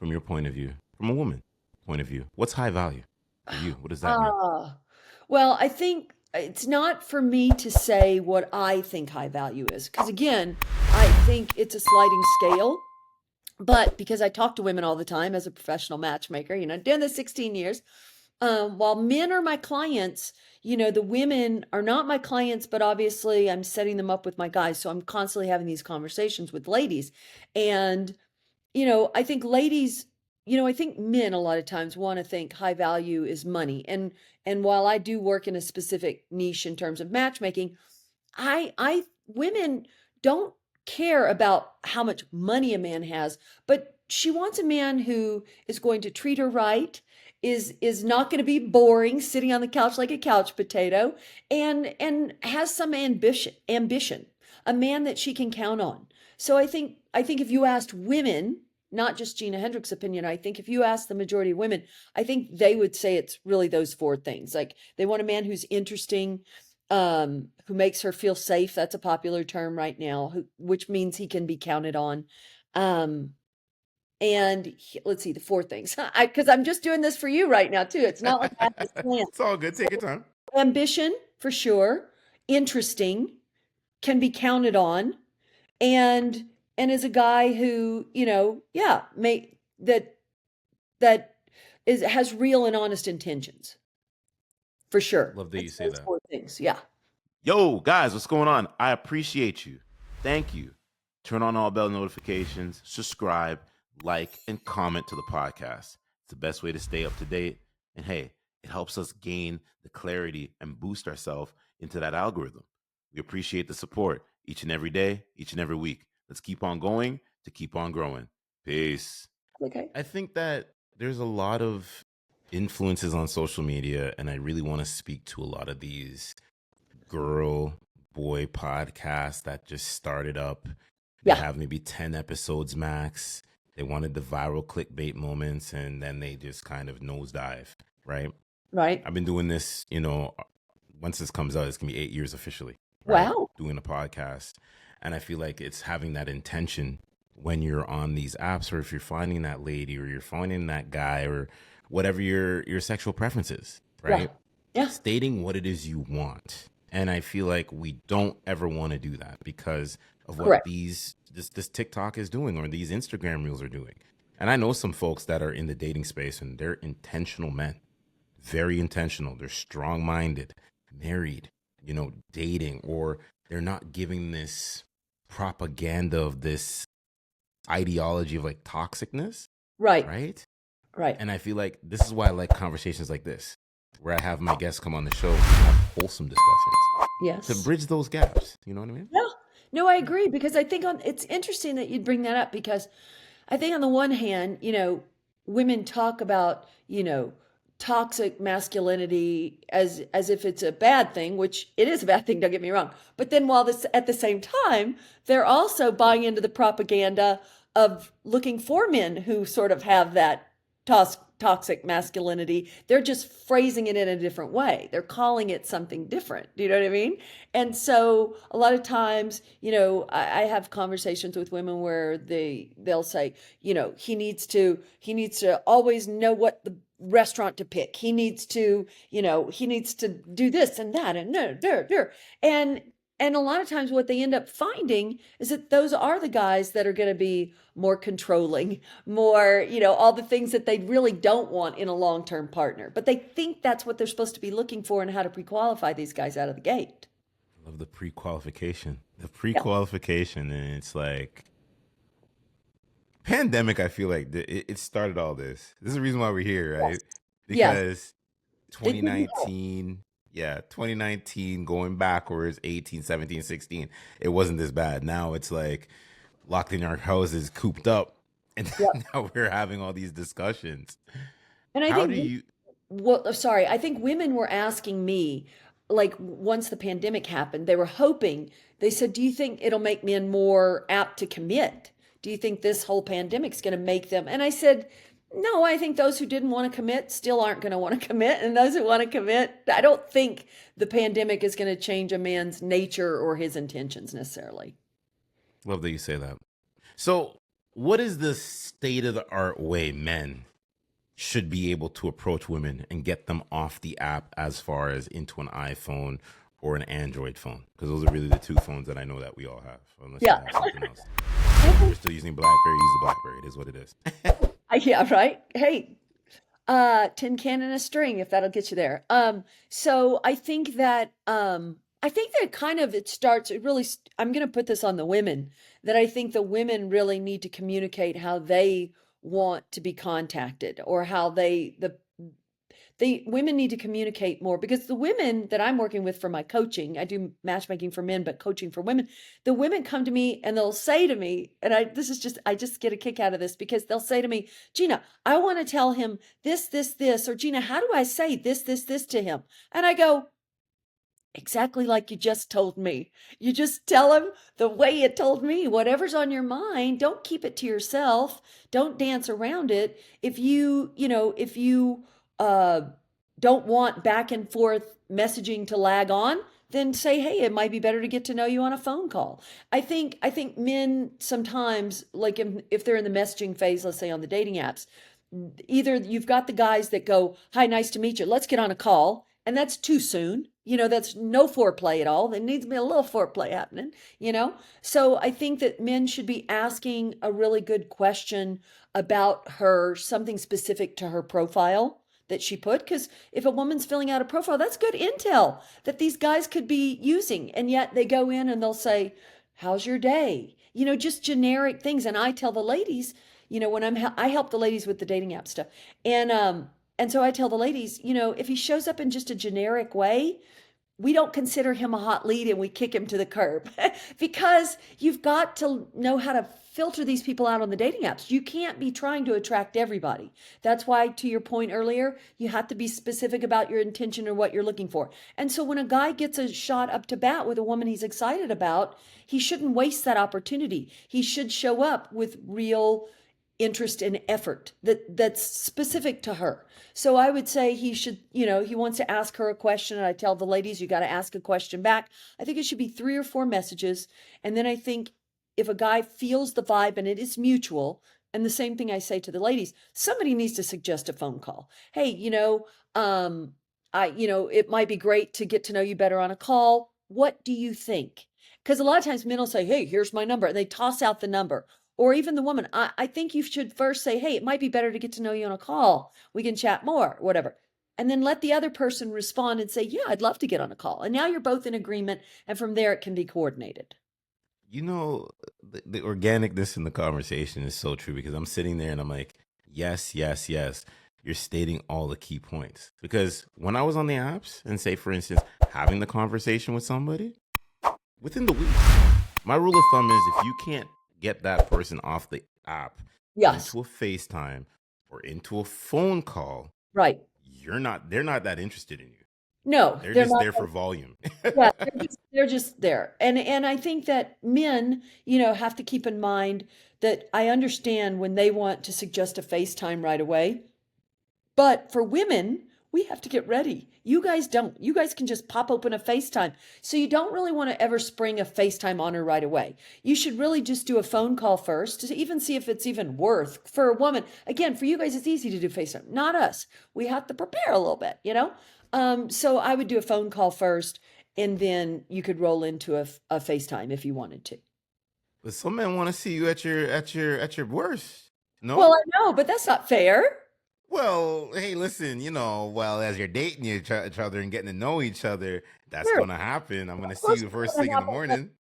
from your point of view, from a woman point of view? What's high value for you? What does that mean? Ah, well, I think it's not for me to say what I think high value is, because again, I think it's a sliding scale. But because I talk to women all the time as a professional matchmaker, doing this 16 years, while men are my clients, the women are not my clients, but obviously I'm setting them up with my guys. So I'm constantly having these conversations with ladies. And I think ladies, I think men a lot of times want to think high value is money. And while I do work in a specific niche in terms of matchmaking, I women don't care about how much money a man has, but she wants a man who is going to treat her right, is not going to be boring, sitting on the couch like a couch potato, and has some ambition, a man that she can count on. So I think if you asked women, not just Gina Hendrix' opinion, I think if you ask the majority of women, I think they would say it's really those four things. Like they want a man who's interesting, who makes her feel safe. That's a popular term right now, which means he can be counted on. Um, let's see the four things. Because I'm just doing this for you right now too. It's not like I have this plan. It's all good. Take your time. Ambition for sure, interesting, can be counted on, and is a guy who yeah, may that is has real and honest intentions for sure. Love that you It's say those that. four things. Yeah. Yo, guys, what's going on? I appreciate you. Thank you. Turn on all bell notifications, subscribe, like, and comment to the podcast. It's the best way to stay up to date. And hey, it helps us gain the clarity and boost ourselves into that algorithm. We appreciate the support each and every day, each and every week. Let's keep on going to keep on growing. Peace. Okay. I think that there's a lot of influences on social media, and I really want to speak to a lot of these girl boy podcasts that just started up. They Yeah. have maybe 10 episodes max. They wanted the viral clickbait moments, and then they just kind of nosedive, right? Right. I've been doing this, once this comes out, it's going to be 8 years officially, right? Wow. Doing a podcast. And I feel like it's having that intention when you're on these apps, or if you're finding that lady or you're finding that guy or whatever your sexual preference is, Yeah. right? Yeah. Stating what it is you want. And I feel like we don't ever want to do that because of what Correct. this TikTok is doing or these Instagram reels are doing. And I know some folks that are in the dating space and they're intentional men, very intentional. They're strong minded, married, dating, or they're not giving this propaganda of this ideology of like toxicness, Right. right? Right. And I feel like this is why I like conversations like this, where I have my guests come on the show and have wholesome discussions to Yes. bridge those gaps. You know what I mean? Yeah. No, I agree because I think it's interesting that you'd bring that up because I think on the one hand, women talk about, toxic masculinity as if it's a bad thing, which it is a bad thing, don't get me wrong. But then while this at the same time, they're also buying into the propaganda of looking for men who sort of have that toxic masculinity. They're just phrasing it in a different way. They're calling it something different. Do you know what I mean? And so a lot of times, I have conversations with women where they'll say, he needs to always know what the restaurant to pick. He needs to do this and that and no, there. And a lot of times what they end up finding is that those are the guys that are going to be more controlling, more, all the things that they really don't want in a long-term partner. But they think that's what they're supposed to be looking for and how to pre-qualify these guys out of the gate. I love the pre-qualification. The Yeah. pre-qualification, and it's like pandemic. I feel like it started all this. This is the reason why we're here, Yes. right? Yes. Because It didn't help. 2019, yeah, 2019 going backwards, 18, 17, 16, it wasn't this bad. Now it's like locked in our houses, cooped up, and Yeah. now we're having all these discussions. And I How do think, you well, sorry, I think women were asking me, like, once the pandemic happened, they were hoping, they said, do you think it'll make men more apt to commit? Do you think this whole pandemic's going to make them? And I said, no, I think those who didn't want to commit still aren't going to want to commit. And those who want to commit, I don't think the pandemic is going to change a man's nature or his intentions necessarily. love that you say that? So what is the state of the art way men should be able to approach women and get them off the app as far as into an iPhone or an Android phone? Because those are really the two phones that I know that we all have, unless you Yeah. have something else. I If you're think, still using BlackBerry, use the BlackBerry. It is what it is. yeah, right. Hey, tin can and a string, if that'll get you there. So I think that kind of it starts. It really. I'm going to put this on the women. That I think the women really need to communicate how they want to be contacted, or how the women need to communicate more, because the women that I'm working with for my coaching, I do matchmaking for men, but coaching for women. The women come to me and they'll say to me, and I just get a kick out of this, because they'll say to me, Gina, I want to tell him this, or Gina, how do I say this to him? And I go, exactly like you just told me. You just tell him the way you told me. Whatever's on your mind, don't keep it to yourself. Don't dance around it. If you uh don't want back and forth messaging to lag on, then say, hey, it might be better to get to know you on a phone call. I think men sometimes, like if they're in the messaging phase, let's say on the dating apps, either you've got the guys that go, hi, nice to meet you, let's get on a call, and that's too soon. That's no foreplay at all. There needs to be a little foreplay happening. So I think that men should be asking a really good question about her, something specific to her profile that she put. Because if a woman's filling out a profile, that's good intel that these guys could be using. And yet they go in and they'll say, how's your day? Just generic things. And I tell the ladies, when I help the ladies with the dating app stuff. And so I tell the ladies, if he shows up in just a generic way, we don't consider him a hot lead and we kick him to the curb. Because you've got to know how to filter these people out on the dating apps. You can't be trying to attract everybody. That's why, to your point earlier, you have to be specific about your intention or what you're looking for. And so when a guy gets a shot up to bat with a woman he's excited about, he shouldn't waste that opportunity. He should show up with real interest and effort that's specific to her. So I would say he should, he wants to ask her a question, and I tell the ladies, you got to ask a question back. I think it should be 3 or 4 messages. And then I think if a guy feels the vibe and it is mutual, and the same thing I say to the ladies, somebody needs to suggest a phone call. Hey, it might be great to get to know you better on a call. What do you think? Because a lot of times men will say, hey, here's my number, and they toss out the number. Or even the woman, I think you should first say, hey, it might be better to get to know you on a call. We can chat more, whatever. And then let the other person respond and say, yeah, I'd love to get on a call. And now you're both in agreement. And from there, it can be coordinated. You know, the organicness in the conversation is so true, because I'm sitting there and I'm like, yes, yes, yes. You're stating all the key points. Because when I was on the apps and, say, for instance, having the conversation with somebody, within the week, my rule of thumb is if you can't get that person off the app Yes, into a FaceTime or into a phone call, right. they're not that interested in you. No, They're they're just not. there for volume. Yeah, they're just there. And I think that men, have to keep in mind that I understand when they want to suggest a FaceTime right away. But for women, we have to get ready. You guys don't. You guys can just pop open a FaceTime. So you don't really want to ever spring a FaceTime on her right away. You should really just do a phone call first to even see if it's even worth for a woman. Again, for you guys, it's easy to do FaceTime, not us. We have to prepare a little bit. So I would do a phone call first, and then you could roll into a FaceTime if you wanted to. But some men want to see you at your worst. Well, No? I know, but that's not fair. Well, hey, listen, well, as you're dating each other and getting to know each other, that's Sure. going to happen. I'm going to Of see course you it's first gonna thing in the happen. morning.